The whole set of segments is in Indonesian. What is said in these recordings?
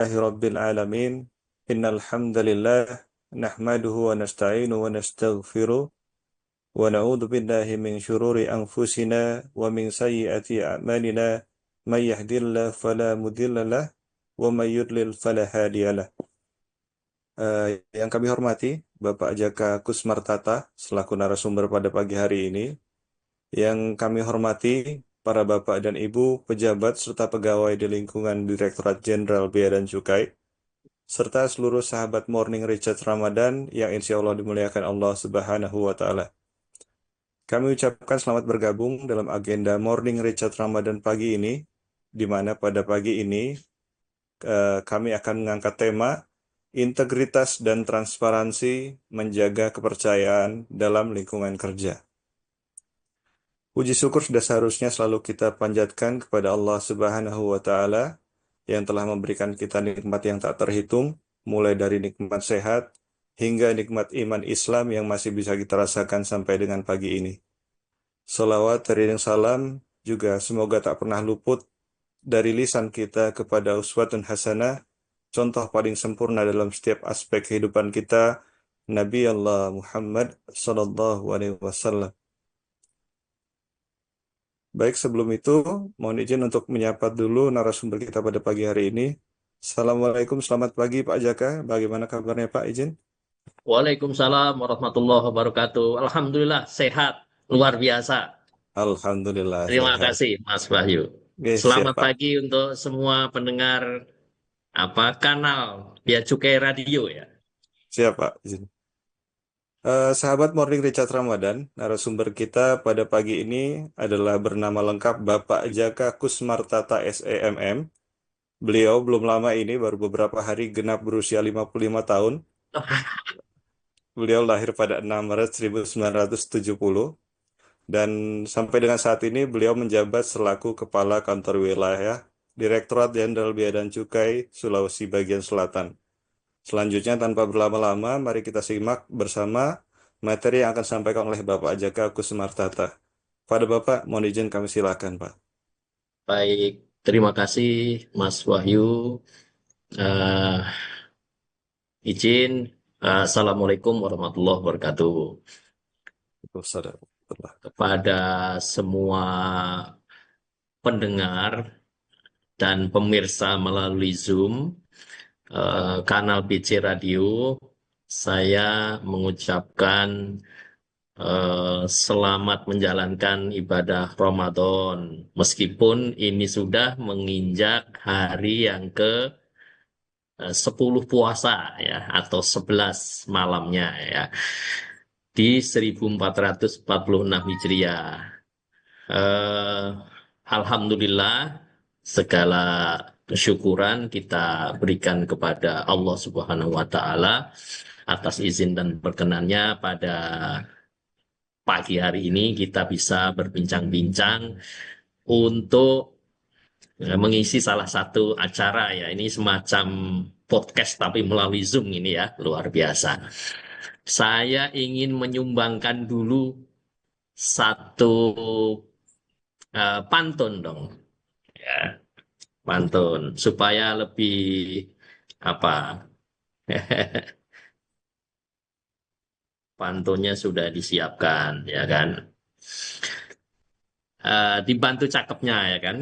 Rabbil alamin. Innal hamdalillah nahmaduhu wa nasta'inu wa nastaghfiruh wa na'udzu billahi min shururi anfusina wa min sayyiati a'malina. May yahdihillahu fala mudilla lah wa may yudlil fala hadiyalah. Yang kami hormati Bapak Jaka Kusmartata selaku narasumber pada pagi hari ini. Yang kami hormati para bapak dan ibu pejabat serta pegawai di lingkungan Direktorat Jenderal Bea dan Cukai, serta seluruh sahabat Morning Richard Ramadan yang insya Allah dimuliakan Allah Subhanahu wa Ta'ala. Kami ucapkan selamat bergabung dalam agenda Morning Richard Ramadan pagi ini, di mana pada pagi ini kami akan mengangkat tema integritas dan transparansi menjaga kepercayaan dalam lingkungan kerja. Puji syukur sudah seharusnya selalu kita panjatkan kepada Allah Subhanahu wa Ta'ala yang telah memberikan kita nikmat yang tak terhitung, mulai dari nikmat sehat hingga nikmat iman Islam yang masih bisa kita rasakan sampai dengan pagi ini. Salawat dan salam juga semoga tak pernah luput dari lisan kita kepada uswatun hasanah, contoh paling sempurna dalam setiap aspek kehidupan kita, Nabi Allah Muhammad sallallahu alaihi wasallam. Baik, sebelum itu, mohon izin untuk menyapa dulu narasumber kita pada pagi hari ini. Assalamualaikum, selamat pagi Pak Jaka. Bagaimana kabarnya Pak, izin? Waalaikumsalam warahmatullahi wabarakatuh. Alhamdulillah sehat, luar biasa. Alhamdulillah Terima sehat. kasih Mas Wahyu. Oke, siap Selamat Pak. pagi untuk semua pendengar kanal Bea Cukai Radio ya. Siap Pak, izin. Sahabat Morning Richard Ramadan, narasumber kita pada pagi ini adalah bernama lengkap Bapak Jaka Kusmartata SEMM. Beliau belum lama ini, baru beberapa hari genap berusia 55 tahun. Beliau lahir pada 6 Maret 1970. Dan sampai dengan saat ini beliau menjabat selaku Kepala Kantor Wilayah Direktorat Jenderal Bea dan Cukai Sulawesi Bagian Selatan. Selanjutnya tanpa berlama-lama, mari kita simak bersama materi yang akan disampaikan oleh Bapak Jaka Kusmartata. Pada Bapak, mohon izin kami silakan Pak. Baik, terima kasih Mas Wahyu. Eh, izin, Assalamualaikum warahmatullahi wabarakatuh. Kepada semua pendengar dan pemirsa melalui Zoom, kanal BC Radio, saya mengucapkan selamat menjalankan ibadah Ramadan. Meskipun ini sudah menginjak hari yang ke 10 puasa ya, atau 11 malamnya ya, di 1446 Hijriah. Eh, Alhamdulillah, segala kesyukuran kita berikan kepada Allah Subhanahu wa Ta'ala atas izin dan perkenannya pada pagi hari ini kita bisa berbincang-bincang untuk mengisi salah satu acara ya. Ini semacam podcast tapi melalui Zoom ini ya, luar biasa. Saya ingin menyumbangkan dulu satu pantun dong. Ya, pantun supaya lebih apa pantunnya sudah disiapkan ya kan, dibantu cakepnya ya kan.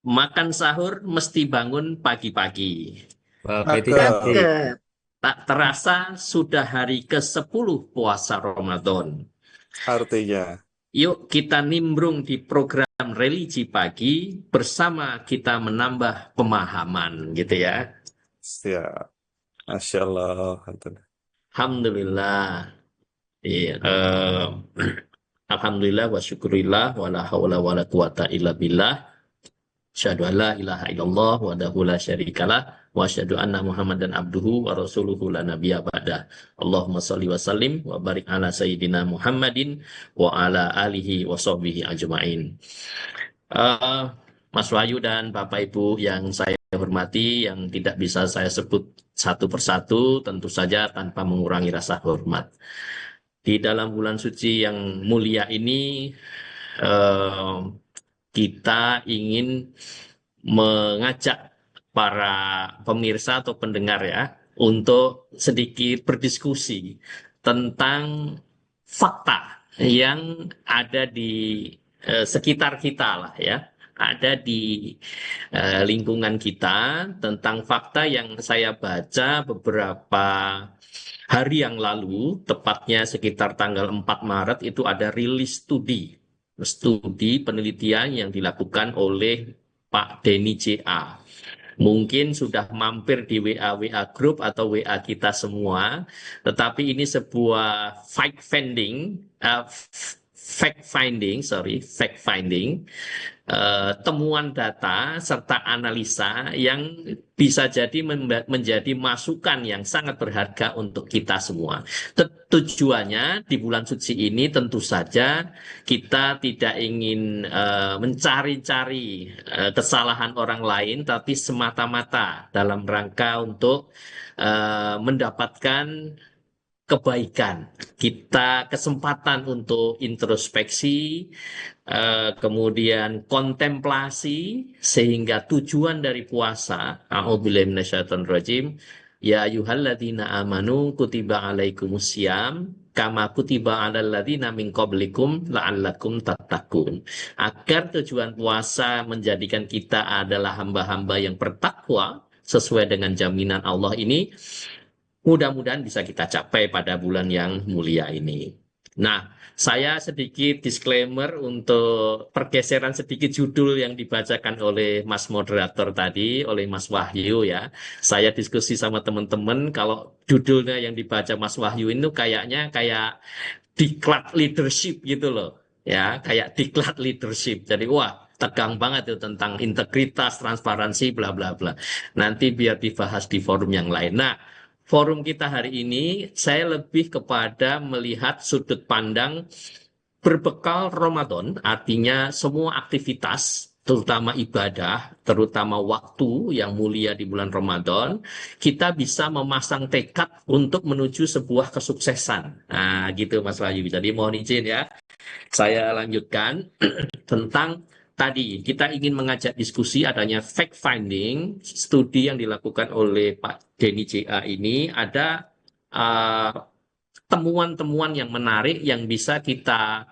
Makan sahur mesti bangun pagi-pagi, Cakep. tak terasa sudah hari ke-10 puasa Ramadan. Artinya, Yuk kita nimbrung di program religi pagi bersama, kita menambah pemahaman gitu ya. siap. Masya Allah. Alhamdulillah. Iya, alhamdulillah wa syukurillah wa la hawla wa la quwata illa billah. Asyhadu an la ilaha illallah wahdahu la syarikalah wa asyhadu anna Muhammadan abduhu wa rasuluhu la nabiyya ba'dah. Allahumma shalli wa sallim wa barik ala sayyidina Muhammadin wa ala alihi wa sahbihi ajmain. Eh, Mas Wahyu dan Bapak Ibu yang saya hormati, yang tidak bisa saya sebut satu persatu, tentu saja tanpa mengurangi rasa hormat. Di dalam bulan suci yang mulia ini, eh, kita ingin mengajak para pemirsa atau pendengar ya untuk sedikit berdiskusi tentang fakta yang ada di sekitar kita lah ya, ada di lingkungan kita tentang fakta yang saya baca beberapa hari yang lalu, tepatnya sekitar tanggal 4 Maret itu ada rilis studi penelitian yang dilakukan oleh Pak Denny CA. Mungkin sudah mampir di WA group atau WA kita semua, tetapi ini sebuah fact finding, temuan data serta analisa yang bisa jadi menjadi masukan yang sangat berharga untuk kita semua. Tujuannya di bulan suci ini tentu saja kita tidak ingin mencari-cari kesalahan orang lain, tapi semata-mata dalam rangka untuk mendapatkan kebaikan. Kita kesempatan untuk introspeksi, kemudian kontemplasi, sehingga tujuan dari puasa, a'udzubillahi minasyaitonirrajim, ya ayyuhalladzina amanu kutiba alaikumusiyam kama kutiba alal ladzina min qablikum la'allakum tattaqun. Agar tujuan puasa menjadikan kita adalah hamba-hamba yang bertakwa sesuai dengan jaminan Allah ini, mudah-mudahan bisa kita capai pada bulan yang mulia ini. Nah, saya sedikit disclaimer untuk pergeseran sedikit judul yang dibacakan oleh Mas Moderator tadi, oleh Mas Wahyu ya. Saya diskusi sama teman-teman, kalau judulnya yang dibaca Mas Wahyu itu kayaknya kayak diklat leadership gitu loh. Ya, kayak diklat leadership. Jadi, wah, tegang banget itu tentang integritas, transparansi, bla bla bla. Nanti biar dibahas di forum yang lain. Nah, forum kita hari ini, saya lebih kepada melihat sudut pandang berbekal Ramadan, artinya semua aktivitas, terutama ibadah, terutama waktu yang mulia di bulan Ramadan, kita bisa memasang tekad untuk menuju sebuah kesuksesan. Nah, gitu Mas Wahyu. Jadi mohon izin ya, saya lanjutkan tentang tadi kita ingin mengajak diskusi adanya fact finding studi yang dilakukan oleh Pak Denny JA ini, ada uh, temuan-temuan yang menarik yang bisa kita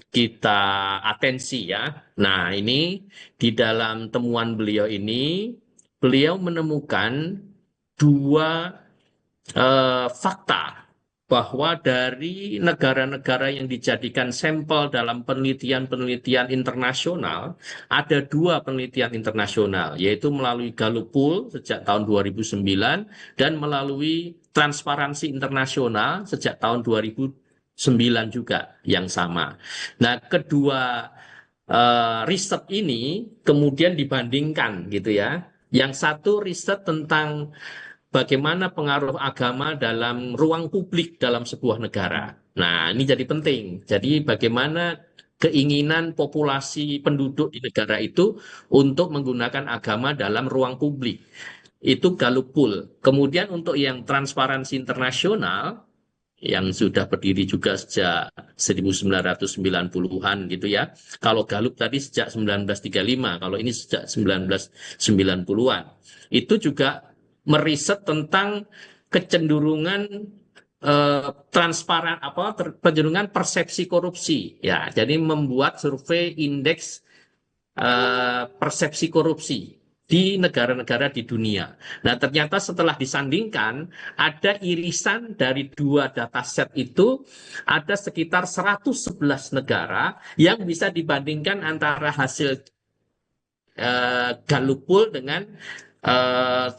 kita atensi ya. Nah, ini di dalam temuan beliau ini beliau menemukan dua fakta bahwa dari negara-negara yang dijadikan sampel dalam penelitian-penelitian internasional, ada dua penelitian internasional, yaitu melalui Gallup Poll sejak tahun 2009 dan melalui Transparansi Internasional sejak tahun 2009 juga yang sama. Nah, kedua riset ini kemudian dibandingkan gitu ya. Yang satu riset tentang bagaimana pengaruh agama dalam ruang publik dalam sebuah negara. Nah, ini jadi penting. Jadi bagaimana keinginan populasi penduduk di negara itu untuk menggunakan agama dalam ruang publik. Itu Gallup Poll. Kemudian untuk yang transparansi internasional, yang sudah berdiri juga sejak 1990-an gitu ya. Kalau Gallup tadi sejak 1935, kalau ini sejak 1990-an. Itu juga meriset tentang kecenderungan transparan kecenderungan persepsi korupsi ya. Jadi membuat survei indeks persepsi korupsi di negara-negara di dunia. Nah, ternyata setelah disandingkan, ada irisan dari dua dataset itu, ada sekitar 111 negara yang bisa dibandingkan antara hasil Gallup Poll dengan eh,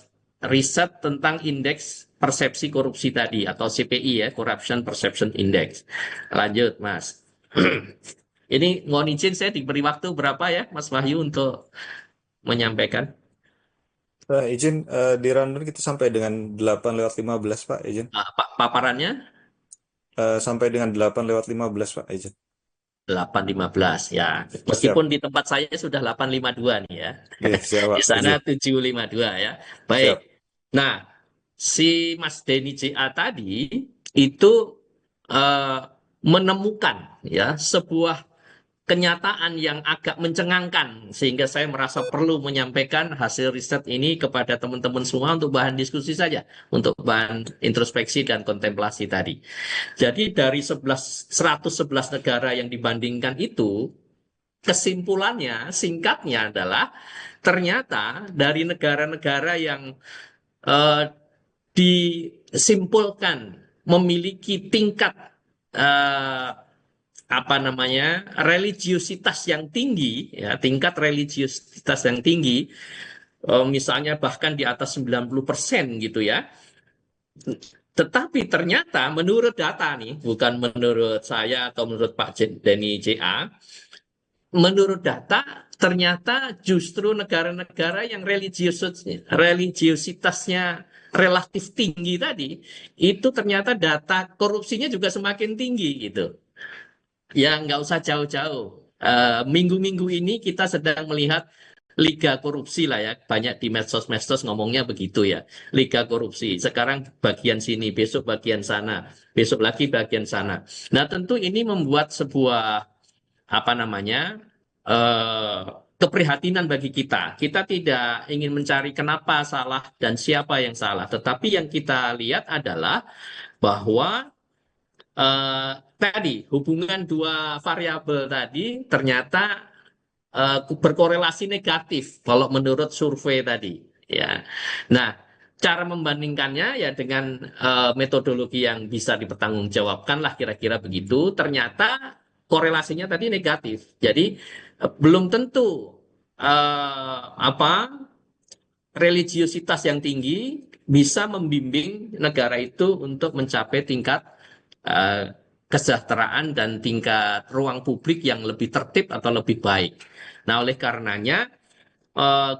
riset tentang indeks persepsi korupsi tadi, atau CPI ya, Corruption Perception Index. Lanjut, Mas. Ini mohon izin saya diberi waktu berapa ya, Mas Wahyu, untuk menyampaikan. Izin di rundown kita sampai dengan 8:15 Pak, izin. Paparannya Sampai dengan 8:15 Pak, izin. 8.15 ya. Siap. Meskipun di tempat saya sudah 8.52 nih ya. Iya, siap Pak, Di sana izin. 7.52 ya. Baik. Siap. Nah, si Mas Denny CA tadi itu eh, menemukan ya sebuah kenyataan yang agak mencengangkan sehingga saya merasa perlu menyampaikan hasil riset ini kepada teman-teman semua untuk bahan diskusi saja, untuk bahan introspeksi dan kontemplasi tadi. Jadi dari 111 negara yang dibandingkan itu, kesimpulannya singkatnya adalah ternyata dari negara-negara yang eh, disimpulkan memiliki tingkat eh, apa namanya religiusitas yang tinggi, ya tingkat religiusitas yang tinggi, misalnya bahkan di atas 90% gitu ya. Tetapi ternyata menurut data nih, bukan menurut saya atau menurut Pak Denny JA, menurut data ternyata justru negara-negara yang religiusitasnya relatif tinggi tadi, itu ternyata data korupsinya juga semakin tinggi gitu. Ya, nggak usah jauh-jauh. Minggu-minggu ini kita sedang melihat liga korupsi lah ya. Banyak di medsos-medsos ngomongnya begitu ya. Liga korupsi. Sekarang bagian sini, besok bagian sana, besok lagi bagian sana. Nah, tentu ini membuat sebuah apa namanya eh, keprihatinan bagi kita. Kita tidak ingin mencari kenapa salah dan siapa yang salah. Tetapi yang kita lihat adalah bahwa tadi hubungan dua variabel tadi ternyata berkorelasi negatif kalau menurut survei tadi ya. Nah, cara membandingkannya ya dengan metodologi yang bisa dipertanggungjawabkan lah kira-kira begitu. Ternyata korelasinya tadi negatif. Jadi belum tentu apa religiusitas yang tinggi bisa membimbing negara itu untuk mencapai tingkat eh, kesejahteraan dan tingkat ruang publik yang lebih tertib atau lebih baik. Nah, oleh karenanya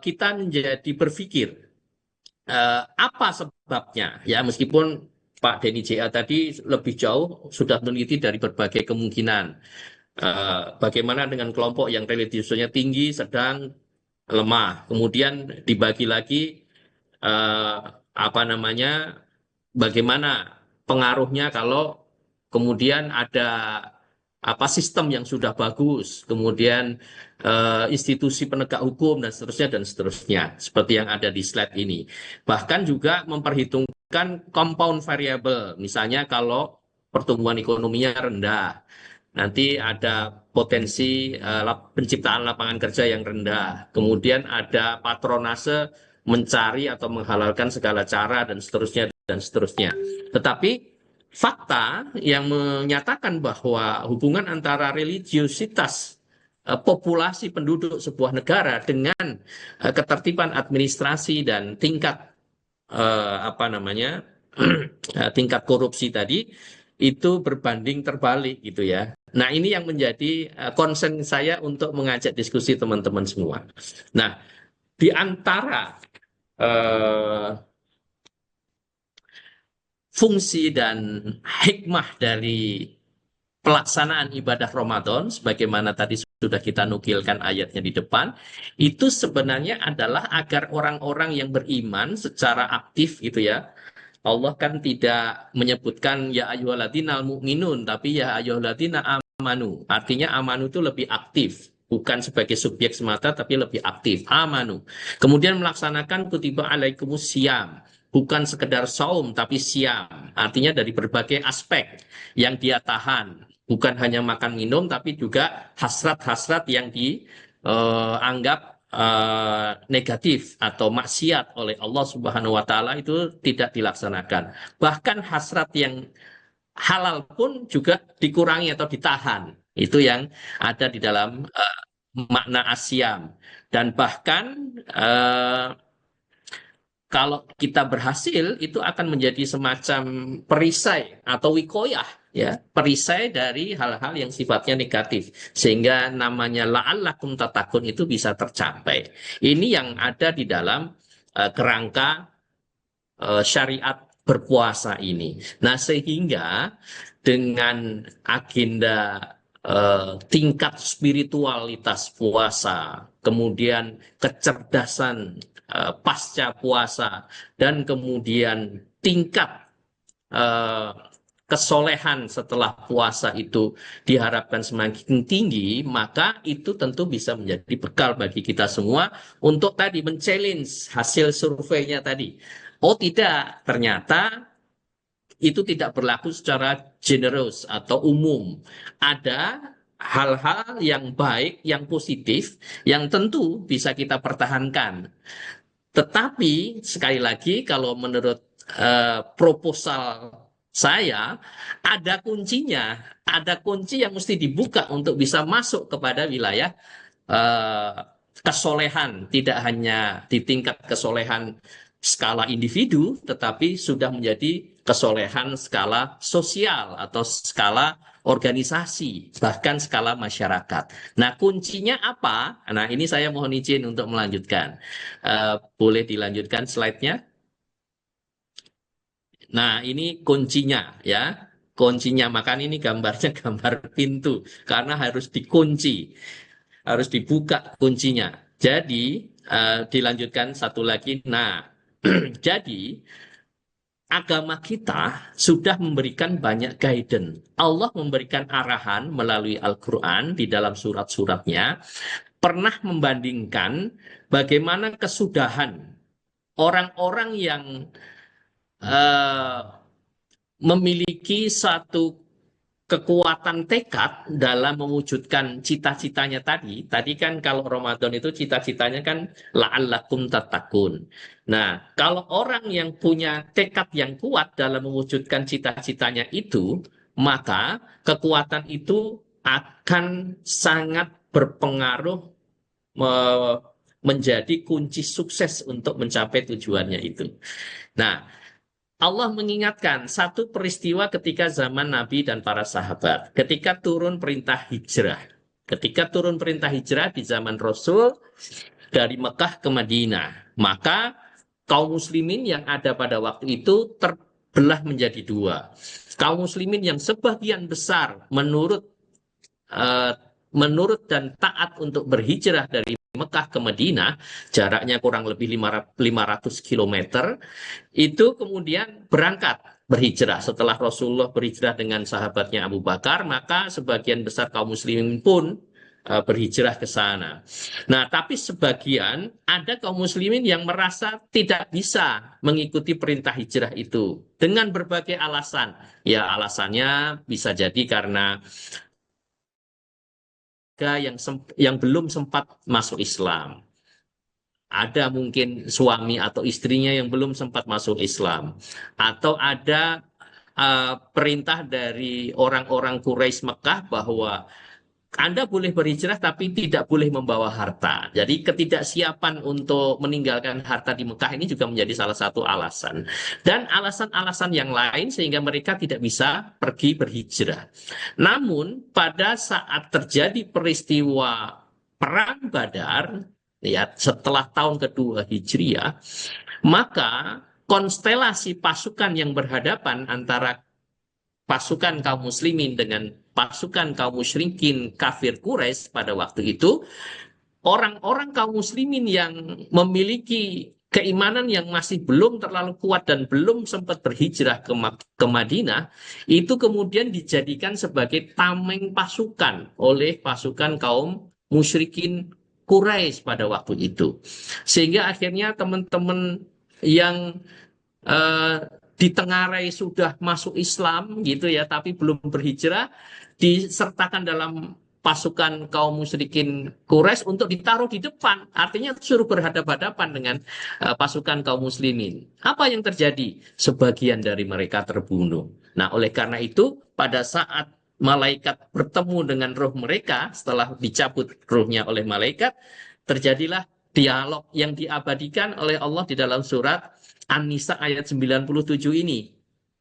kita menjadi berpikir apa sebabnya ya meskipun Pak Denny JA tadi lebih jauh sudah meneliti dari berbagai kemungkinan. Bagaimana dengan kelompok yang religiusnya tinggi, sedang, lemah. Kemudian dibagi lagi eh, apa namanya bagaimana pengaruhnya kalau kemudian ada apa sistem yang sudah bagus, kemudian institusi penegak hukum dan seterusnya, seperti yang ada di slide ini. Bahkan juga memperhitungkan compound variable, misalnya kalau pertumbuhan ekonominya rendah, nanti ada potensi penciptaan lapangan kerja yang rendah, kemudian ada patronase mencari atau menghalalkan segala cara dan seterusnya dan seterusnya. Tetapi fakta yang menyatakan bahwa hubungan antara religiusitas populasi penduduk sebuah negara dengan ketertiban administrasi dan tingkat apa namanya tingkat korupsi tadi itu berbanding terbalik gitu ya. Nah, ini yang menjadi concern saya untuk mengajak diskusi teman-teman semua. Nah, di antara eh, fungsi dan hikmah dari pelaksanaan ibadah Ramadan, sebagaimana tadi sudah kita nukilkan ayatnya di depan, itu sebenarnya adalah agar orang-orang yang beriman secara aktif gitu ya. Allah kan tidak menyebutkan ya ayyuhalladzina mu'minun, tapi ya ayyuhalladzina amanu. Artinya amanu itu lebih aktif. Bukan sebagai subjek semata, tapi lebih aktif. Amanu. Kemudian melaksanakan kutiba alaikumus siam. Bukan sekedar saum, tapi siam. Artinya dari berbagai aspek yang dia tahan. Bukan hanya makan minum, tapi juga hasrat-hasrat yang dianggap negatif atau maksiat oleh Allah Subhanahu wa taala itu tidak dilaksanakan. Bahkan hasrat yang halal pun juga dikurangi atau ditahan. Itu yang ada di dalam makna asyam. Dan bahkan kalau kita berhasil itu akan menjadi semacam perisai atau wikoyah ya, perisai dari hal-hal yang sifatnya negatif sehingga namanya la'allakum tatakun itu bisa tercapai. Ini yang ada di dalam kerangka syariat berpuasa ini. Nah, sehingga dengan agenda tingkat spiritualitas puasa, kemudian kecerdasan pasca puasa, dan kemudian tingkat eh, kesolehan setelah puasa itu diharapkan semakin tinggi, maka itu tentu bisa menjadi bekal bagi kita semua untuk tadi men-challenge hasil surveinya tadi. Oh tidak, ternyata itu tidak berlaku secara generous atau umum. Ada hal-hal yang baik, yang positif, yang tentu bisa kita pertahankan. Tetapi sekali lagi kalau menurut proposal saya ada kuncinya, ada kunci yang mesti dibuka untuk bisa masuk kepada wilayah eh, kesolehan, tidak hanya di tingkat kesolehan skala individu, tetapi sudah menjadi kesolehan skala sosial atau skala organisasi, bahkan skala masyarakat. Nah, kuncinya apa? Nah, ini saya mohon izin untuk melanjutkan. Boleh dilanjutkan slide-nya? Nah, ini kuncinya ya. Kuncinya, makanya ini gambarnya gambar pintu karena harus dikunci, harus dibuka kuncinya. Jadi, dilanjutkan satu lagi. Nah, jadi agama kita sudah memberikan banyak guidance. Allah memberikan arahan melalui Al-Quran di dalam surat-suratnya, pernah membandingkan bagaimana kesudahan orang-orang yang eh, memiliki satu kekuatan tekad dalam mewujudkan cita-citanya tadi. Tadi kan kalau Ramadan itu cita-citanya kan la'allakum tattaqun. Nah, kalau orang yang punya tekad yang kuat dalam mewujudkan cita-citanya itu, maka kekuatan itu akan sangat berpengaruh menjadi kunci sukses untuk mencapai tujuannya itu. Nah, Allah mengingatkan satu peristiwa ketika zaman Nabi dan para sahabat. Ketika turun perintah hijrah. Ketika turun perintah hijrah di zaman Rasul dari Mekah ke Madinah. Maka kaum muslimin yang ada pada waktu itu terbelah menjadi dua. Kaum muslimin yang sebagian besar eh, menurut dan taat untuk berhijrah dari Mekah ke Madinah, jaraknya kurang lebih 500 kilometer, itu kemudian berangkat berhijrah. Setelah Rasulullah berhijrah dengan sahabatnya Abu Bakar, maka sebagian besar kaum muslimin pun berhijrah ke sana. Nah, tapi sebagian ada kaum muslimin yang merasa tidak bisa mengikuti perintah hijrah itu dengan berbagai alasan. Ya, alasannya bisa jadi karena yang belum sempat masuk Islam. Ada mungkin suami atau istrinya yang belum sempat masuk Islam. Atau ada perintah dari orang-orang Quraisy Mekah bahwa Anda boleh berhijrah tapi tidak boleh membawa harta. Jadi ketidaksiapan untuk meninggalkan harta di Mekah ini juga menjadi salah satu alasan. Dan alasan-alasan yang lain sehingga mereka tidak bisa pergi berhijrah. Namun pada saat terjadi peristiwa Perang Badar, ya setelah tahun kedua Hijriah, maka konstelasi pasukan yang berhadapan antara pasukan kaum muslimin dengan pasukan kaum musyrikin kafir Quraisy pada waktu itu, orang-orang kaum muslimin yang memiliki keimanan yang masih belum terlalu kuat dan belum sempat berhijrah ke Madinah, itu kemudian dijadikan sebagai tameng pasukan oleh pasukan kaum musyrikin Quraisy pada waktu itu. Sehingga akhirnya teman-teman yang eh, ditengarai sudah masuk Islam gitu ya, tapi belum berhijrah, disertakan dalam pasukan kaum musyrikin Quraisy untuk ditaruh di depan. Artinya suruh berhadapan-hadapan dengan pasukan kaum muslimin. Apa yang terjadi? Sebagian dari mereka terbunuh. Nah, oleh karena itu, pada saat malaikat bertemu dengan roh mereka, setelah dicabut rohnya oleh malaikat, terjadilah dialog yang diabadikan oleh Allah di dalam surat An-Nisa ayat 97 ini.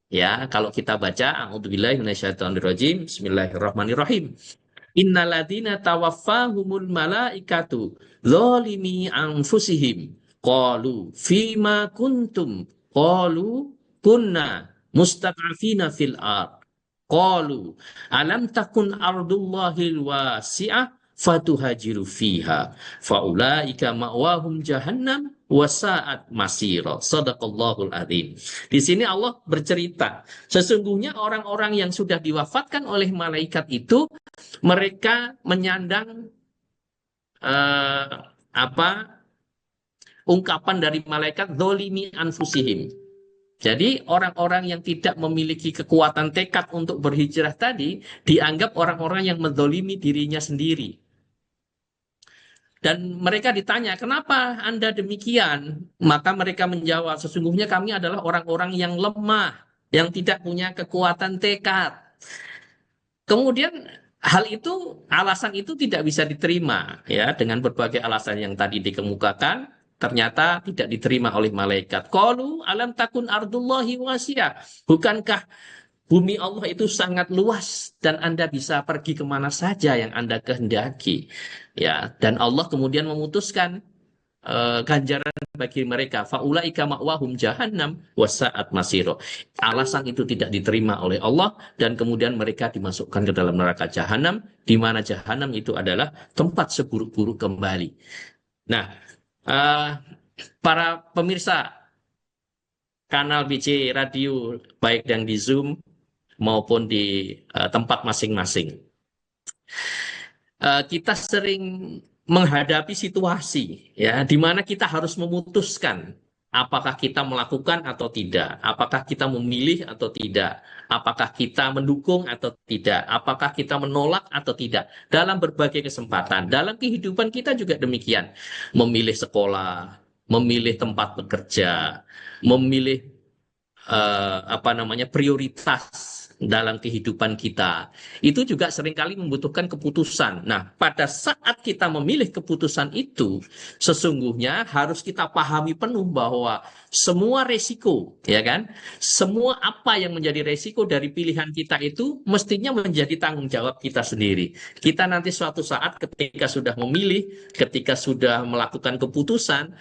Ya, kalau kita baca, A'udzubillahi minasyaitonirrajim, Bismillahirrahmanirrahim. Innalladzina tawaffahumul malaikatu zalimi anfusihim qalu fima kuntum qalu kunna mustad'afina fil ard qalu alam takun ardullahil wasi'ah fatuhajiru fiha faulaika ma'wahum jahannam wasa'at masira. Shadaqallahul adzim. Di sini Allah bercerita, sesungguhnya orang-orang yang sudah diwafatkan oleh malaikat itu mereka menyandang eh, apa ungkapan dari malaikat dzalimi anfusihim. Jadi orang-orang yang tidak memiliki kekuatan tekad untuk berhijrah tadi dianggap orang-orang yang menzalimi dirinya sendiri. Dan mereka ditanya, kenapa Anda demikian? Maka mereka menjawab, sesungguhnya kami adalah orang-orang yang lemah, yang tidak punya kekuatan tekad. Kemudian hal itu, alasan itu tidak bisa diterima ya dengan berbagai alasan yang tadi dikemukakan. Ternyata tidak diterima oleh malaikat. Qalu alam takun ardullahi wasi'ah. Bukankah bumi Allah itu sangat luas dan Anda bisa pergi kemana saja yang Anda kehendaki. Ya, dan Allah kemudian memutuskan ganjaran bagi mereka. Faulaika ma'wahum jahannam wasa'at masiro. Alasan itu tidak diterima oleh Allah dan kemudian mereka dimasukkan ke dalam neraka jahanam, di mana jahanam itu adalah tempat seburuk-buruk kembali. Nah, eh, para pemirsa kanal BC Radio baik yang di Zoom maupun di tempat masing-masing. Kita sering menghadapi situasi ya di mana kita harus memutuskan apakah kita melakukan atau tidak, apakah kita memilih atau tidak, apakah kita mendukung atau tidak, apakah kita menolak atau tidak dalam berbagai kesempatan. Dalam kehidupan kita juga demikian. Memilih sekolah, memilih tempat bekerja, memilih prioritas dalam kehidupan kita itu juga seringkali membutuhkan keputusan. Nah, pada saat kita memilih keputusan itu, sesungguhnya harus kita pahami penuh bahwa semua resiko, ya kan, semua apa yang menjadi resiko dari pilihan kita itu mestinya menjadi tanggung jawab kita sendiri. Kita nanti suatu saat ketika sudah memilih, ketika sudah melakukan keputusan,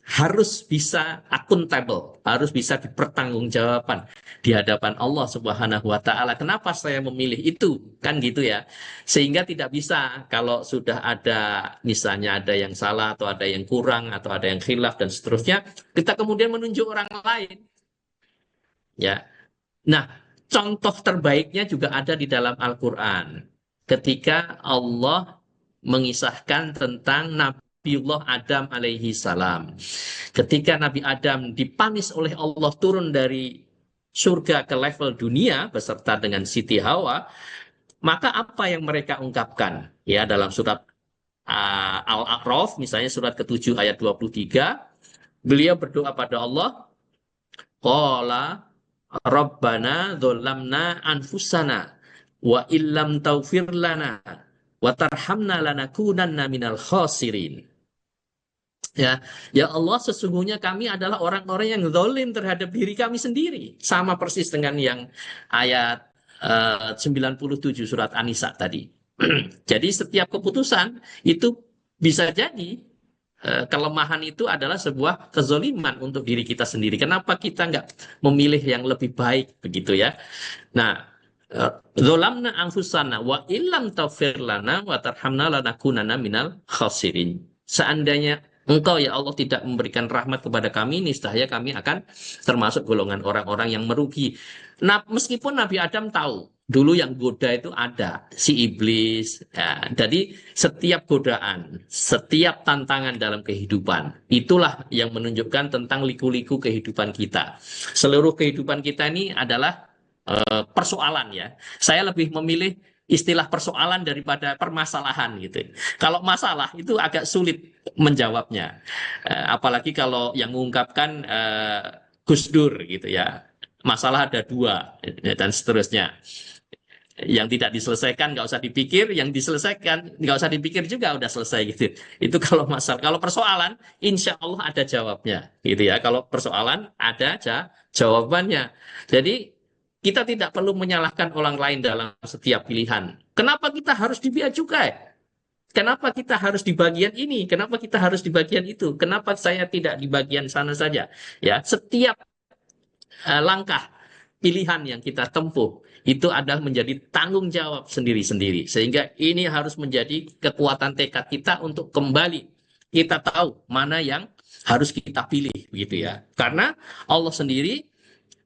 harus bisa akuntabel, harus bisa dipertanggungjawabkan di hadapan Allah Subhanahu wa taala. Kenapa saya memilih itu? Kan gitu ya. Sehingga tidak bisa kalau sudah ada misalnya ada yang salah atau ada yang kurang atau ada yang khilaf dan seterusnya, kita kemudian menunjuk orang lain. Ya. Nah, contoh terbaiknya juga ada di dalam Al-Qur'an. Ketika Allah mengisahkan tentang Nabiullah Adam alaihi salam. Ketika Nabi Adam dipanis oleh Allah turun dari surga ke level dunia beserta dengan Siti Hawa, maka apa yang mereka ungkapkan? Ya, dalam surat Al-A'raf, misalnya surat ke-7 ayat 23, beliau berdoa pada Allah, qala Rabbana dzolamna anfusana wa illam taufir lana wa tarhamna lanakunanna minal khasirin. Ya, ya Allah, sesungguhnya kami adalah orang-orang yang zalim terhadap diri kami sendiri. Sama persis dengan yang ayat 97 surat An-Nisa tadi. Jadi setiap keputusan itu bisa jadi kelemahan itu adalah sebuah kezoliman untuk diri kita sendiri. Kenapa kita nggak memilih yang lebih baik begitu ya? Nah, zolamna anfusana wa illam taghfir lana wa tarhamna lanakunanna minal khasirin. Seandainya Engkau ya Allah tidak memberikan rahmat kepada kami, niscaya kami akan termasuk golongan orang-orang yang merugi. Nah, meskipun Nabi Adam tahu dulu yang goda itu ada si iblis. Ya, jadi setiap godaan, setiap tantangan dalam kehidupan, itulah yang menunjukkan tentang liku-liku kehidupan kita. Seluruh kehidupan kita ini adalah persoalan ya. Saya lebih memilih istilah persoalan daripada permasalahan gitu. Kalau masalah itu agak sulit menjawabnya. Apalagi kalau yang mengungkapkan Gus Dur gitu ya. Masalah ada dua dan seterusnya. Yang tidak diselesaikan nggak usah dipikir, yang diselesaikan nggak usah dipikir juga udah selesai gitu. Itu kalau masalah. Kalau persoalan, insya Allah ada jawabnya gitu ya. Kalau persoalan ada jawabannya. Jadi kita tidak perlu menyalahkan orang lain dalam setiap pilihan. Kenapa kita harus di bea cukai? Kenapa kita harus di bagian ini? Kenapa kita harus di bagian itu? Kenapa saya tidak di bagian sana saja? Ya, setiap langkah pilihan yang kita tempuh itu adalah menjadi tanggung jawab sendiri-sendiri. Sehingga ini harus menjadi kekuatan tekad kita untuk kembali. Kita tahu mana yang harus kita pilih begitu ya. Karena Allah sendiri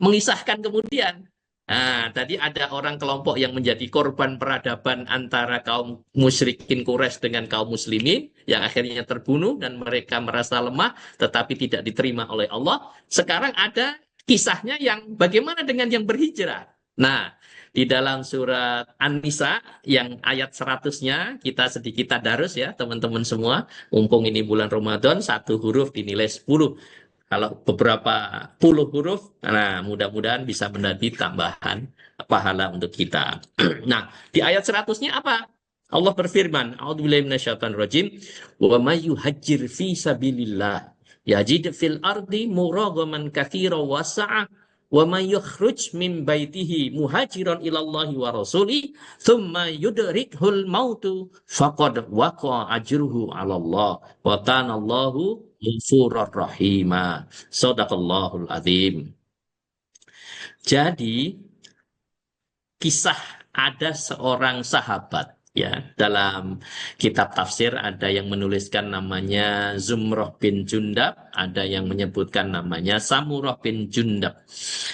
mengisahkan kemudian. Nah, tadi ada orang kelompok yang menjadi korban peradaban antara kaum musyrikin Quraisy dengan kaum muslimin yang akhirnya terbunuh dan mereka merasa lemah tetapi tidak diterima oleh Allah. Sekarang ada kisahnya yang bagaimana dengan yang berhijrah. Nah, di dalam surat An-Nisa yang ayat 100-nya kita sedikit tadarus ya teman-teman semua. Mumpung ini bulan Ramadan, satu huruf dinilai 10. Kalau beberapa puluh huruf, nah mudah-mudahan bisa menjadi tambahan pahala untuk kita. Nah, di ayat 100-nya apa? Allah berfirman, A'udzubillahi minasyaitonirrajim, "Wa may yuhajjir fi sabilillah yajid fil ardi muragaman katsira wa sa'ah wa may yukhruj min baitihi muhajiran ilallahi wa rasuli thumma yudrikhul mautu faqad waqa ajruhu 'ala Allah wa kana Allahu ghafurur rahima." Shadaqallahul azim. Jadi kisah ada seorang sahabat ya dalam kitab tafsir ada yang menuliskan namanya Zumrah bin Jundab, ada yang menyebutkan namanya Samurah bin Jundab.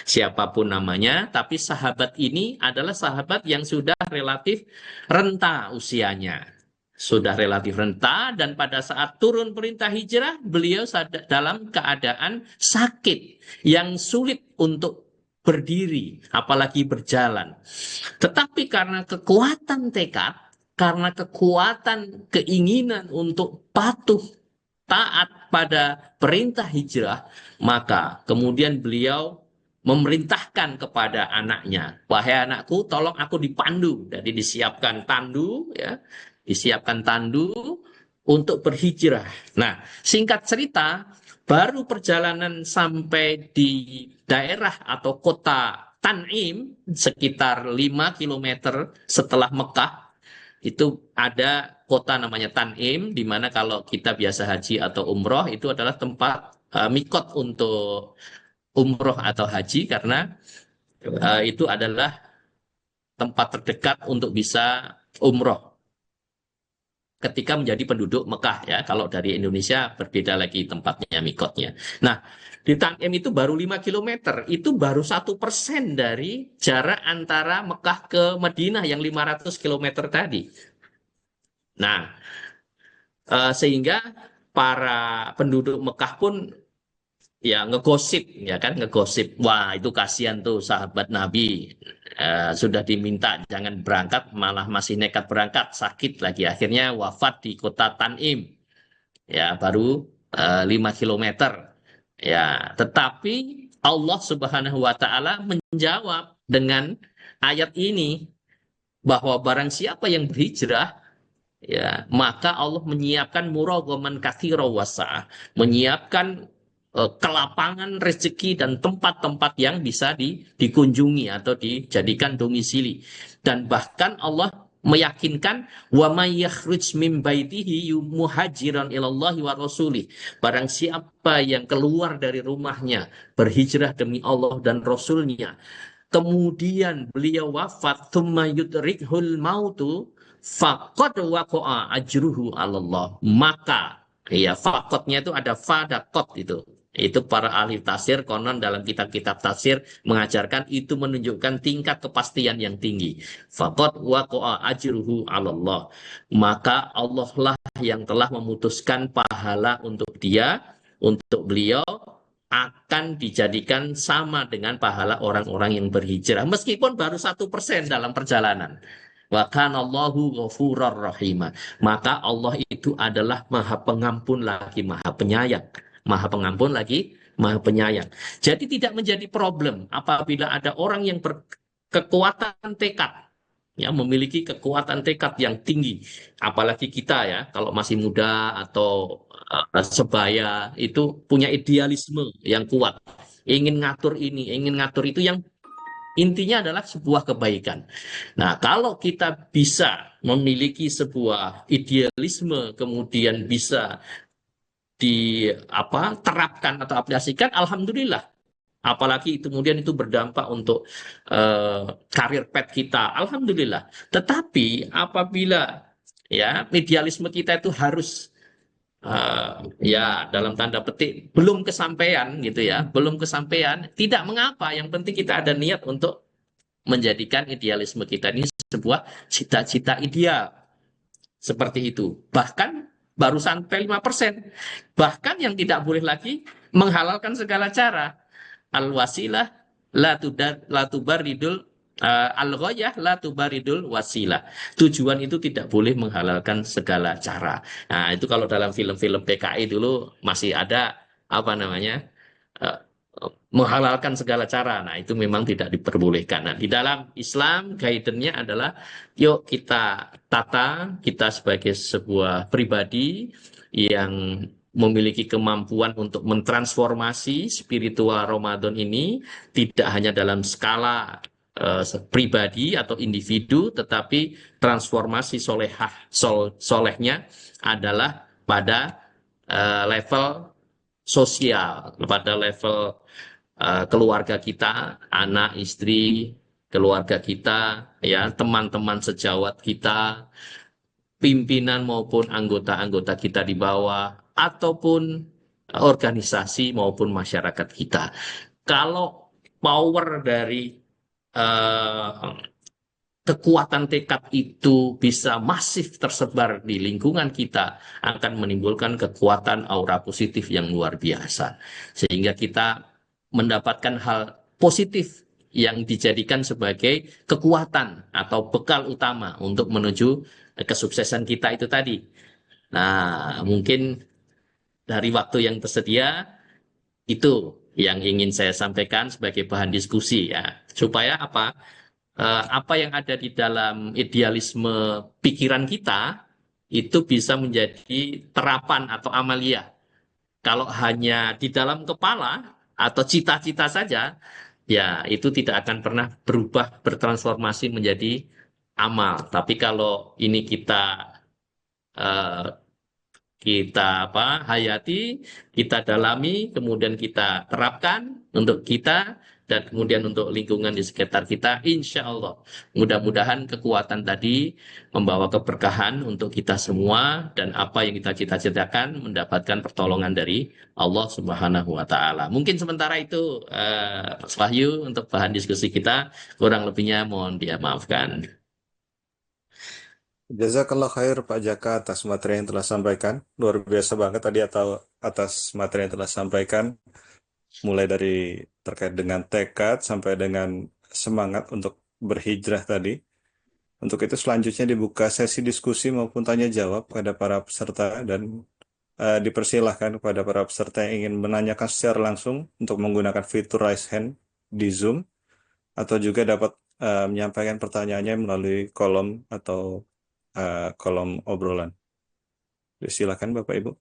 Siapapun namanya, tapi sahabat ini adalah sahabat yang sudah relatif renta usianya. Sudah relatif renta dan pada saat turun perintah hijrah, beliau dalam keadaan sakit yang sulit untuk berdiri, apalagi berjalan. Tetapi karena kekuatan tekad, karena kekuatan keinginan untuk patuh, taat pada perintah hijrah, maka kemudian beliau memerintahkan kepada anaknya, wahai anakku, tolong aku dipandu. Jadi disiapkan tandu, ya, disiapkan tandu untuk berhijrah. Nah, singkat cerita, baru perjalanan sampai di daerah atau kota Tan'im sekitar 5 kilometer setelah Mekah itu ada kota namanya Tan'im di mana kalau kita biasa haji atau umroh itu adalah tempat mikot untuk umroh atau haji karena itu adalah tempat terdekat untuk bisa umroh ketika menjadi penduduk Mekah ya. Kalau dari Indonesia berbeda lagi tempatnya mikotnya. Nah, di Tan'im itu baru 5 kilometer, itu baru 1% dari jarak antara Mekah ke Madinah yang 500 kilometer tadi. Nah, sehingga para penduduk Mekah pun ya ngegosip ya kan ngegosip, wah itu kasihan tuh sahabat Nabi. Sudah diminta jangan berangkat malah masih nekat berangkat, sakit lagi akhirnya wafat di kota Tan'im ya baru 5 kilometer ya. Tetapi Allah Subhanahu wa taala menjawab dengan ayat ini bahwa barang siapa yang berhijrah ya maka Allah menyiapkan muraghaman katsira wasa, menyiapkan kelapangan rezeki dan tempat-tempat yang bisa dikunjungi atau dijadikan domisili. Dan bahkan Allah meyakinkan wa may yakhruj min baitihi muhajiran ilallahi wa rasulih. Barang siapa yang keluar dari rumahnya berhijrah demi Allah dan Rasulnya, kemudian beliau wafat, thumma yudrikhul mautu faqad waqa'a ajruhu 'alallah. Maka ya faqadnya itu ada fa ada qad itu. Itu para ahli tafsir konon dalam kitab-kitab tafsir mengajarkan itu menunjukkan tingkat kepastian yang tinggi. Faqad waqa'a ajruhu 'alallah. Maka Allah lah yang telah memutuskan pahala untuk dia, untuk beliau akan dijadikan sama dengan pahala orang-orang yang berhijrah meskipun baru 1% dalam perjalanan. Wa kana Allahu ghafurur rahima. Maka Allah itu adalah Maha Pengampun lagi Maha Penyayang. Maha Pengampun lagi Maha Penyayang. Jadi tidak menjadi problem apabila ada orang yang berkekuatan tekad, ya memiliki kekuatan tekad yang tinggi. Apalagi kita ya, kalau masih muda atau sebaya itu punya idealisme yang kuat. Ingin ngatur ini, ingin ngatur itu yang intinya adalah sebuah kebaikan. Nah, kalau kita bisa memiliki sebuah idealisme kemudian bisa terapkan atau aplikasikan, alhamdulillah. Apalagi itu kemudian itu berdampak untuk karir pet kita, alhamdulillah. Tetapi apabila ya idealisme kita itu harus ya dalam tanda petik belum kesampaian gitu ya, belum kesampaian, tidak mengapa. Yang penting kita ada niat untuk menjadikan idealisme kita ini sebuah cita-cita ideal seperti itu. Bahkan baru sampai 5%. Bahkan yang tidak boleh lagi menghalalkan segala cara. Al-wasilah la tubaridul al-ghayah la tubaridul wasilah. Tujuan itu tidak boleh menghalalkan segala cara. Nah, itu kalau dalam film-film PKI dulu masih ada apa namanya? eh, menghalalkan segala cara. Nah, itu memang tidak diperbolehkan. Nah, di dalam Islam guidance-nya adalah yuk kita tata kita sebagai sebuah pribadi yang memiliki kemampuan untuk mentransformasi spiritual Ramadan ini tidak hanya dalam skala pribadi atau individu, tetapi transformasi solehnya adalah pada level sosial, pada level keluarga kita, anak, istri, keluarga kita, ya teman-teman sejawat kita, pimpinan maupun anggota-anggota kita di bawah, ataupun organisasi maupun masyarakat kita. Kalau power dari eh, kekuatan tekad itu bisa masif tersebar di lingkungan kita, akan menimbulkan kekuatan aura positif yang luar biasa. Sehingga kita mendapatkan hal positif yang dijadikan sebagai kekuatan atau bekal utama untuk menuju kesuksesan kita itu tadi. Nah, mungkin dari waktu yang tersedia, itu yang ingin saya sampaikan sebagai bahan diskusi ya. Supaya apa? Apa yang ada di dalam idealisme pikiran kita itu bisa menjadi terapan atau amalia. Kalau hanya di dalam kepala atau cita-cita saja, ya itu tidak akan pernah berubah, bertransformasi menjadi amal. Tapi kalau ini eh, kita hayati, kita dalami, kemudian kita terapkan untuk kita dan kemudian untuk lingkungan di sekitar kita, insya Allah mudah-mudahan kekuatan tadi membawa keberkahan untuk kita semua dan apa yang kita cita-citakan mendapatkan pertolongan dari Allah Subhanahu wa taala. Mungkin sementara itu Mas Wahyu untuk bahan diskusi kita, kurang lebihnya mohon dia maafkan. Jazakallah khair Pak Jaka atas materi yang telah sampaikan. Luar biasa banget tadi atau atas materi yang telah sampaikan. Mulai dari terkait dengan tekad sampai dengan semangat untuk berhijrah tadi. Untuk itu selanjutnya dibuka sesi diskusi maupun tanya jawab kepada para peserta dan dipersilahkan kepada para peserta yang ingin menanyakan secara langsung untuk menggunakan fitur raise hand di Zoom atau juga dapat menyampaikan pertanyaannya melalui kolom atau kolom obrolan. Silakan Bapak Ibu.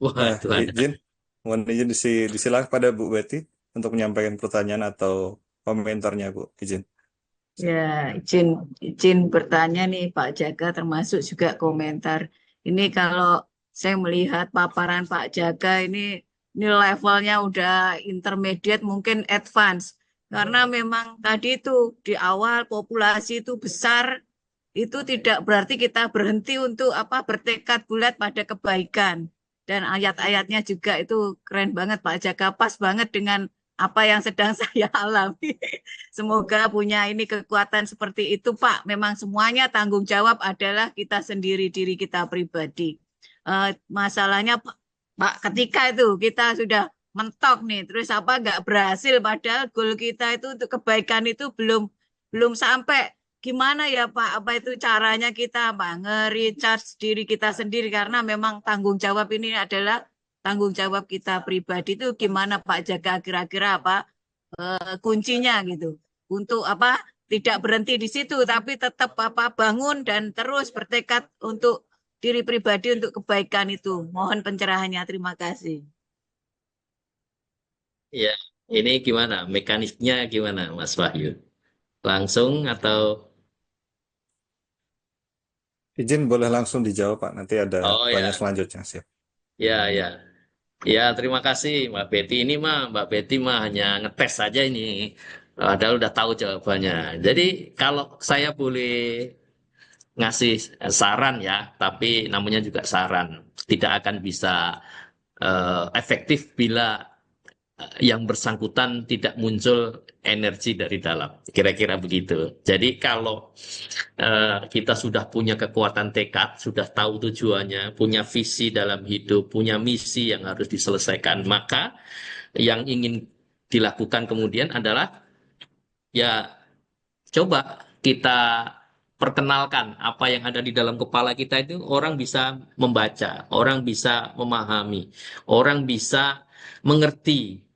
Wah, itu ada. Izin, mohon izin disilakan pada Bu Betty untuk menyampaikan pertanyaan atau komentarnya Bu. Izin. Ya, izin izin bertanya nih Pak Jaga termasuk juga komentar. Ini kalau saya melihat paparan Pak Jaga ini levelnya udah intermediate mungkin advance. Karena memang tadi itu di awal populasi itu besar, itu tidak berarti kita berhenti untuk apa bertekad bulat pada kebaikan. Dan ayat-ayatnya juga itu keren banget Pak Jaga, pas banget dengan apa yang sedang saya alami. Semoga punya ini kekuatan seperti itu, Pak. Memang semuanya tanggung jawab adalah kita sendiri, diri kita pribadi. Masalahnya, Pak, ketika itu kita sudah mentok nih, terus apa nggak berhasil, padahal goal kita itu untuk kebaikan itu belum belum sampai. Gimana ya, Pak? Apa itu caranya kita, Pak, nge-recharge diri kita sendiri karena memang tanggung jawab ini adalah tanggung jawab kita pribadi itu gimana Pak Jaga kira-kira apa kuncinya gitu untuk apa tidak berhenti di situ tapi tetap apa bangun dan terus bertekad untuk diri pribadi untuk kebaikan itu. Mohon pencerahannya. Terima kasih. Ya, ini gimana? Mekanisnya gimana, Mas Wahyu? langsung atau Izin boleh langsung dijawab, Pak. Nanti ada oh tanya ya, selanjutnya. Siap. ya ya. Ya, terima kasih Mbak Betty. Ini mah Mbak Betty mah hanya ngetes saja ini. Padahal udah tahu jawabannya. Jadi kalau saya boleh ngasih saran ya, tapi namanya juga saran. Tidak akan bisa efektif bila yang bersangkutan tidak muncul energi dari dalam. Kira-kira begitu. Jadi kalau kita sudah punya kekuatan tekad, sudah tahu tujuannya, punya visi dalam hidup, punya misi yang harus diselesaikan, maka yang ingin dilakukan kemudian adalah ya coba kita perkenalkan apa yang ada di dalam kepala kita itu orang bisa membaca, orang bisa memahami, orang bisa mengerti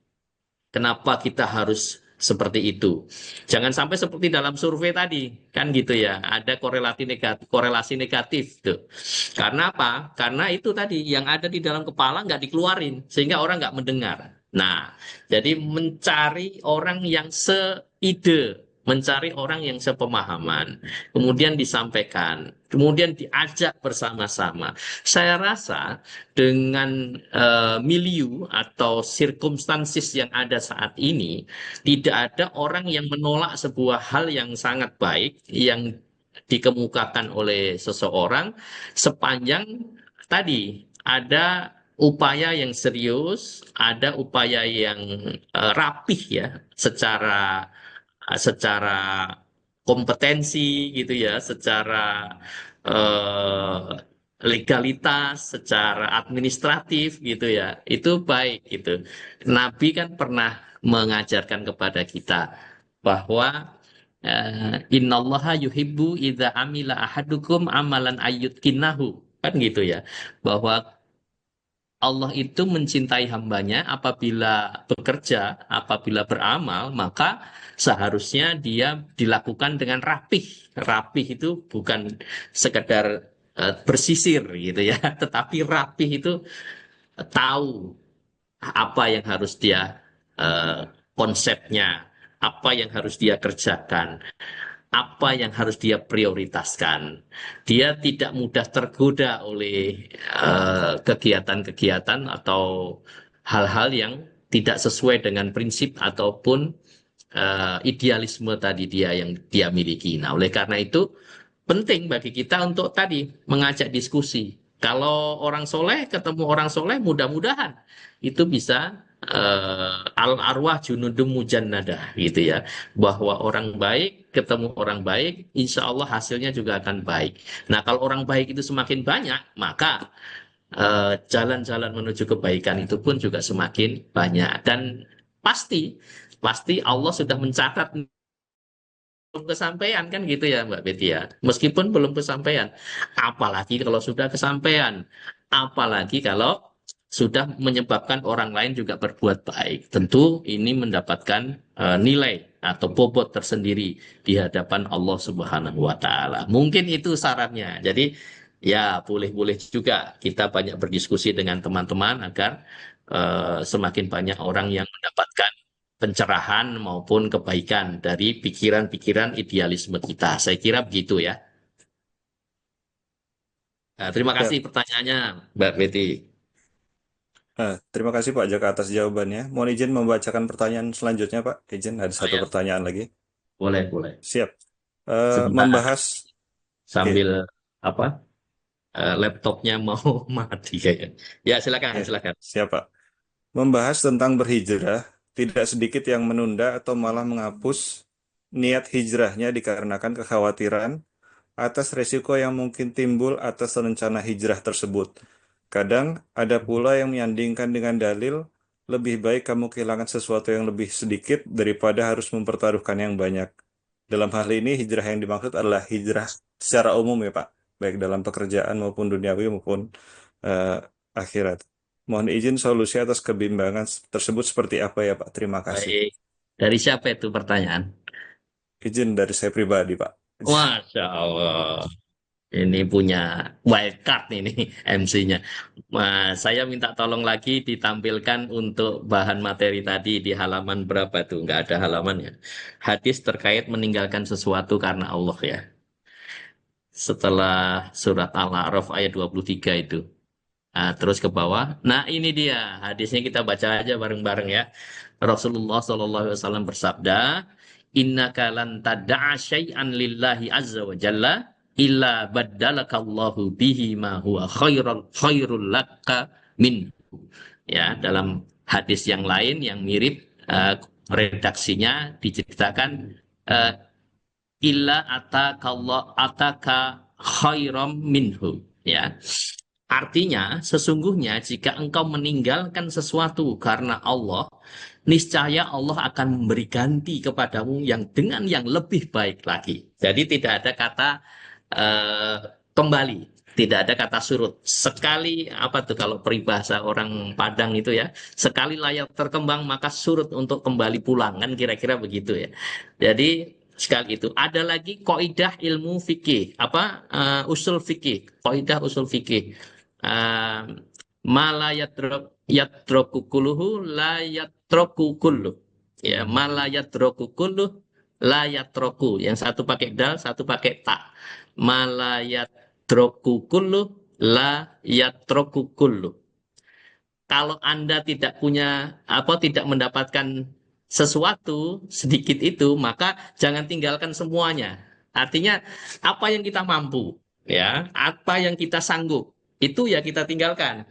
kenapa kita harus seperti itu. Jangan sampai seperti dalam survei tadi, kan gitu ya. Ada korelasi negatif tuh. Karena apa? Karena itu tadi yang ada di dalam kepala nggak dikeluarin, sehingga orang nggak mendengar. Nah, jadi mencari orang yang seide, mencari orang yang sepemahaman, kemudian disampaikan, kemudian diajak bersama-sama. Saya rasa dengan milieu atau circumstances yang ada saat ini, tidak ada orang yang menolak sebuah hal yang sangat baik yang dikemukakan oleh seseorang sepanjang tadi ada upaya yang serius, ada upaya yang rapih ya secara kompetensi gitu ya, secara eh, legalitas, secara administratif gitu ya, itu baik gitu. Nabi kan pernah mengajarkan kepada kita bahwa innallaha yuhibbu idza amila ahadukum amalan ayyutkinnahu kan gitu ya, bahwa Allah itu mencintai hambanya apabila bekerja, apabila beramal, maka seharusnya dia dilakukan dengan rapih. Rapih itu bukan sekedar bersisir gitu ya, tetapi rapih itu tahu apa yang harus dia konsepnya, apa yang harus dia kerjakan, apa yang harus dia prioritaskan. Dia tidak mudah tergoda oleh kegiatan-kegiatan atau hal-hal yang tidak sesuai dengan prinsip ataupun idealisme tadi dia yang dia miliki. Nah, oleh karena itu penting bagi kita untuk tadi mengajak diskusi. Kalau orang soleh ketemu orang soleh, mudah-mudahan itu bisa al arwah junudum mujannadah gitu ya, bahwa orang baik ketemu orang baik, insya Allah hasilnya juga akan baik. Nah, kalau orang baik itu semakin banyak, maka jalan-jalan menuju kebaikan itu pun juga semakin banyak dan pasti pasti Allah sudah mencatat belum kesampaian kan gitu ya Mbak Betty ya. Meskipun belum kesampaian, apalagi kalau sudah kesampaian, apalagi kalau sudah menyebabkan orang lain juga berbuat baik. Tentu ini mendapatkan nilai atau bobot tersendiri di hadapan Allah Subhanahu wa taala. Mungkin itu sarannya. Jadi ya boleh-boleh juga kita banyak berdiskusi dengan teman-teman agar semakin banyak orang yang mendapatkan pencerahan maupun kebaikan dari pikiran-pikiran idealisme kita. Saya kira begitu ya. Nah, terima kasih Siap. pertanyaannya, Mbak Betty. Terima kasih Pak Jaka atas jawabannya. Mohon izin membacakan pertanyaan selanjutnya, Pak. Izin, ada Oh satu ya, pertanyaan lagi. boleh, boleh. Siap. Sebentar, Membahas, oke, sambil apa? Laptopnya mau mati kayaknya. Ya, silakan, ya, silakan. siap Pak. Membahas tentang berhijrah, tidak sedikit yang menunda atau malah menghapus niat hijrahnya dikarenakan kekhawatiran atas resiko yang mungkin timbul atas rencana hijrah tersebut. Kadang ada pula yang menyandingkan dengan dalil, lebih baik kamu kehilangan sesuatu yang lebih sedikit daripada harus mempertaruhkan yang banyak. Dalam hal ini, hijrah yang dimaksud adalah hijrah secara umum ya Pak, baik dalam pekerjaan maupun duniawi maupun eh, akhirat. Mohon izin solusi atas kebimbangan tersebut seperti apa ya Pak? Terima kasih. Baik. Dari siapa itu pertanyaan? Izin dari saya pribadi Pak. Masya Allah. Ini punya wild card ini MC-nya. Saya minta tolong lagi ditampilkan untuk bahan materi tadi di halaman berapa tuh? Nggak ada halamannya. Hadis terkait meninggalkan sesuatu karena Allah ya. Setelah surat Al-A'raf ayat 23 itu. Terus ke bawah. Nah, ini dia hadisnya, kita baca aja bareng-bareng ya. Rasulullah SAW bersabda, "Innaka lan tad'a syai'an lillahi azza wa jalla illa baddalakallahu bihi ma huwa khairul laka min." Ya, dalam hadis yang lain yang mirip, redaksinya diceritakan, eh, illa ataka khairam minhu. Ya. Artinya, sesungguhnya jika engkau meninggalkan sesuatu karena Allah, niscaya Allah akan memberi ganti kepadamu yang dengan yang lebih baik lagi. Jadi tidak ada kata eh, kembali, tidak ada kata surut. Sekali apa tuh kalau peribahasa orang Padang itu ya, sekali layar terkembang maka surut untuk kembali pulang, kan kira-kira begitu ya. Jadi sekali itu ada lagi kaidah ilmu fikih, apa, usul fikih, kaidah usul fikih. uh, Mala yatroku kulluhu la yatroku kulluh. Ya, mala yatroku kulluh la yatroku. Yang satu pakai dal, satu pakai ta. Mala yatroku kulluh la yatroku kulluh. Kalau Anda tidak punya apa, tidak mendapatkan sesuatu sedikit itu, maka jangan tinggalkan semuanya. Artinya apa yang kita mampu, ya, apa yang kita sanggup, itu ya kita tinggalkan.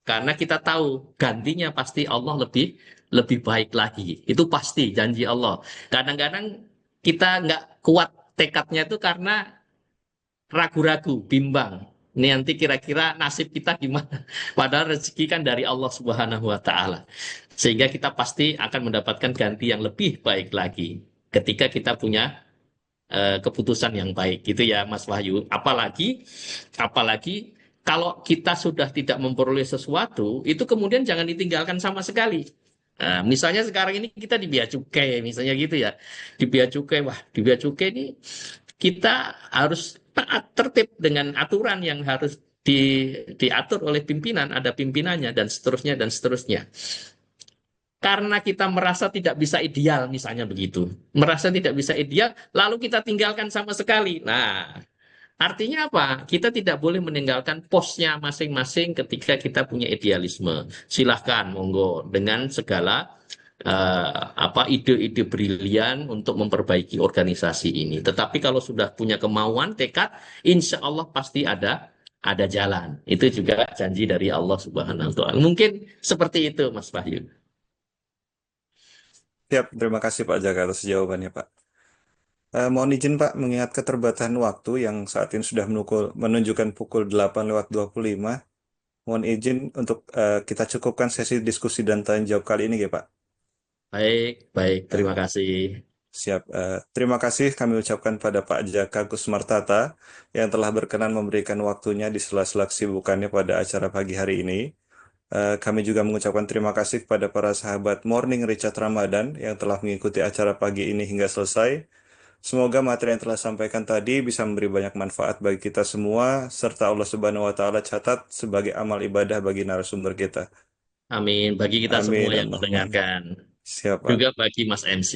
Karena kita tahu gantinya pasti Allah lebih lebih baik lagi. Itu pasti janji Allah. Kadang-kadang kita nggak kuat tekadnya itu karena ragu-ragu, bimbang. Ini nanti kira-kira nasib kita gimana? Padahal rezeki kan dari Allah Subhanahu wa Ta'ala. Sehingga kita pasti akan mendapatkan ganti yang lebih baik lagi ketika kita punya keputusan yang baik, gitu ya Mas Wahyu. Apalagi kalau kita sudah tidak memperoleh sesuatu, itu kemudian jangan ditinggalkan sama sekali. Nah, misalnya sekarang ini kita di bea cukai, misalnya gitu ya. Di bea cukai, wah, di bea cukai ini kita harus taat tertib dengan aturan yang harus diatur oleh pimpinan, ada pimpinannya, dan seterusnya, dan seterusnya. Karena kita merasa tidak bisa ideal, misalnya begitu. Merasa tidak bisa ideal, lalu kita tinggalkan sama sekali. Nah, artinya apa? Kita tidak boleh meninggalkan posnya masing-masing ketika kita punya idealisme. Silahkan, monggo, dengan segala apa, ide-ide brilian untuk memperbaiki organisasi ini. Tetapi kalau sudah punya kemauan, tekad, insya Allah pasti ada jalan. Itu juga janji dari Allah Subhanahu wa Ta'ala. Mungkin seperti itu, Mas Wahyu. Siap, terima kasih Pak Jaka atas jawabannya Pak. Mohon izin Pak, mengingat keterbatasan waktu yang saat ini sudah menunjukkan pukul 8:25. Mohon izin untuk kita cukupkan sesi diskusi dan tanya jawab kali ini ya Pak. Baik, baik. Eh, Terima kasih. Siap. Terima kasih kami ucapkan pada Pak Jaka Kusmartata yang telah berkenan memberikan waktunya di sela-sela kesibukannya pada acara pagi hari ini. Kami juga mengucapkan terima kasih kepada para sahabat Morning Richard Ramadan yang telah mengikuti acara pagi ini hingga selesai. Semoga materi yang telah sampaikan tadi bisa memberi banyak manfaat bagi kita semua, serta Allah Subhanahu wa Ta'ala catat sebagai amal ibadah bagi narasumber kita. Amin. Bagi kita semua Amin. yang Allahumma amin. mendengarkan. Siap, Pak. Juga bagi Mas MC.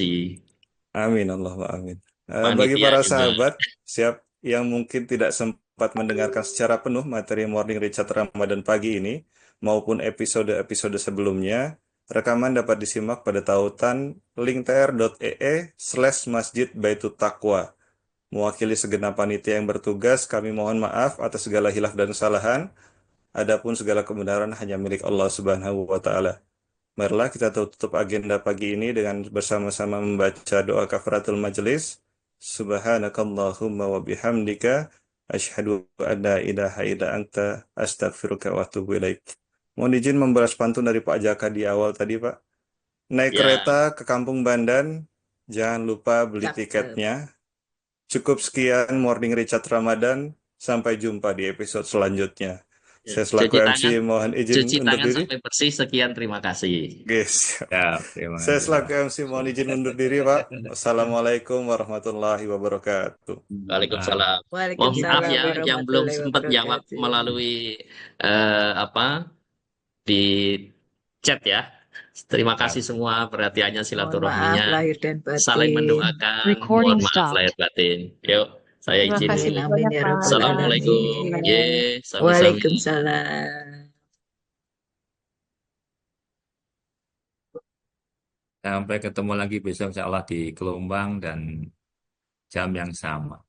Amin. Allahumma amin. Bagi Panitia para juga. sahabat, siap yang mungkin tidak sempat mendengarkan secara penuh materi Morning Richard Ramadan pagi ini, maupun episode-episode sebelumnya, rekaman dapat disimak pada tautan linktr.ee/masjid Baitul Taqwa. Mewakili segenap panitia yang bertugas, kami mohon maaf atas segala hilaf dan kesalahan. Adapun segala kebenaran hanya milik Allah Subhanahu wa Ta'ala. Marilah kita tutup agenda pagi ini dengan bersama-sama membaca doa kafaratul majelis. Subhanakallahumma wa bihamdika asyhadu an la ilaha illa anta astaghfiruka wa atubu ilaik. Mohon izin membalas pantun dari Pak Jaka di awal tadi, Pak. Naik Ya, kereta ke Kampung Bandan, jangan lupa beli Cakep. tiketnya. Cukup sekian Morning Richard Ramadan. Sampai jumpa di episode selanjutnya. Saya selaku Cuci MC tangan, mohon izin cuci undur tangan diri. sampai bersih. Sekian, terima kasih. Guys, Ya, terima saya kasih selaku Pak. MC mohon izin undur diri, Pak. Wassalamualaikum warahmatullahi wabarakatuh. Waalaikumsalam. Mohon maaf Waalaikumsalam ya, yang belum warahmatullahi sempat jawab wabarakatuh. melalui apa di chat ya. Terima Ya, kasih semua perhatiannya, Mohon maaf silaturahminya, lahir dan saling batin. mendoakan. Recording Mohon maaf lahir stopped. batin. Yuk, saya Terima izin kasih dulu. Amin amin ya rabbal Assalamualaikum. alamin. Ye, sami-sami. Waalaikumsalam. sampai ketemu lagi besok insya Allah di gelombang dan jam yang sama.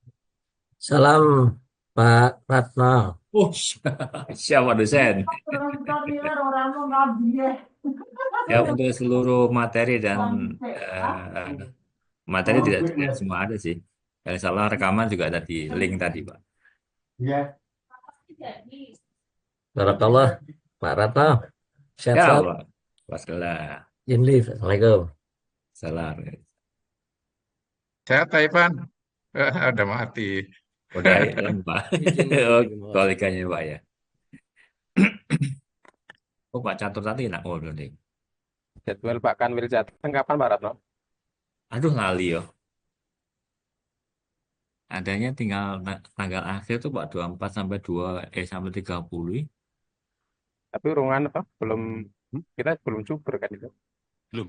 Salam Pak Ratno. Oh, siapa dosen? Ya, untuk seluruh materi dan materi tidak semua ada sih. Dan insya Allah rekaman juga ada di link tadi, Pak. Barakallah Pak Ratno. Ya, Sehat-sehat. Pak. Wassalam. Izin live. Assalamualaikum. Salam. Sehat, Pak Ivan? Ada mati. Udah Pak. Oh, koleganya Pak ya. Oh, Pak Catur tadi nak ngobrol nih. Jadwal Pak Kanwil Jateng kapan Pak Ratno? Aduh, ngali yo. Adanya tinggal tanggal akhir tuh Pak 24 sampai 30. Tapi urungan apa? Kita belum cuber kan itu. Belum.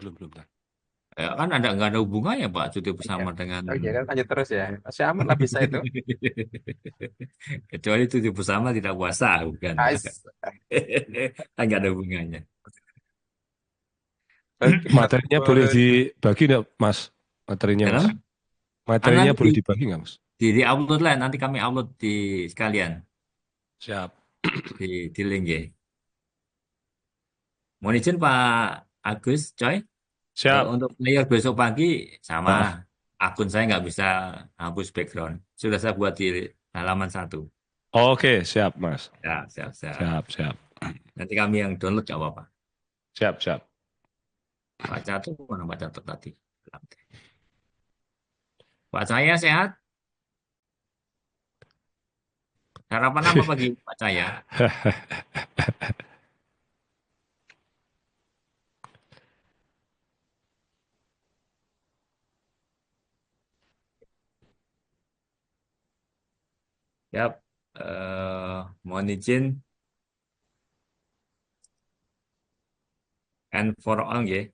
Ya, kan nggak ada hubungannya Pak cuti bersama Iya. dengan Oh iya kan lanjut terus ya. Masih aman lah bisa itu. kecuali cuti bersama tidak puasa bukan. Ais. Kan nggak ada hubungannya. Materinya boleh dibagi nggak, Mas? Materinya, Mas. Kenapa? Materinya Nanti boleh dibagi nggak, Mas? di upload lah, nanti kami upload di sekalian Siap. di link ya. Mohon izin Pak Agus, coy. Siap. Untuk player besok pagi sama Ah. akun saya nggak bisa hapus background. Sudah saya buat di halaman 1. Oke, siap, Mas. Ya, siap. Siap. Nanti kami yang download nggak apa-apa. Siap. Pak Catur mana Pak Catur tadi? Pak saya sehat? Sarapan apa pagi Pak saya? Yap, mohon izin and for all ya.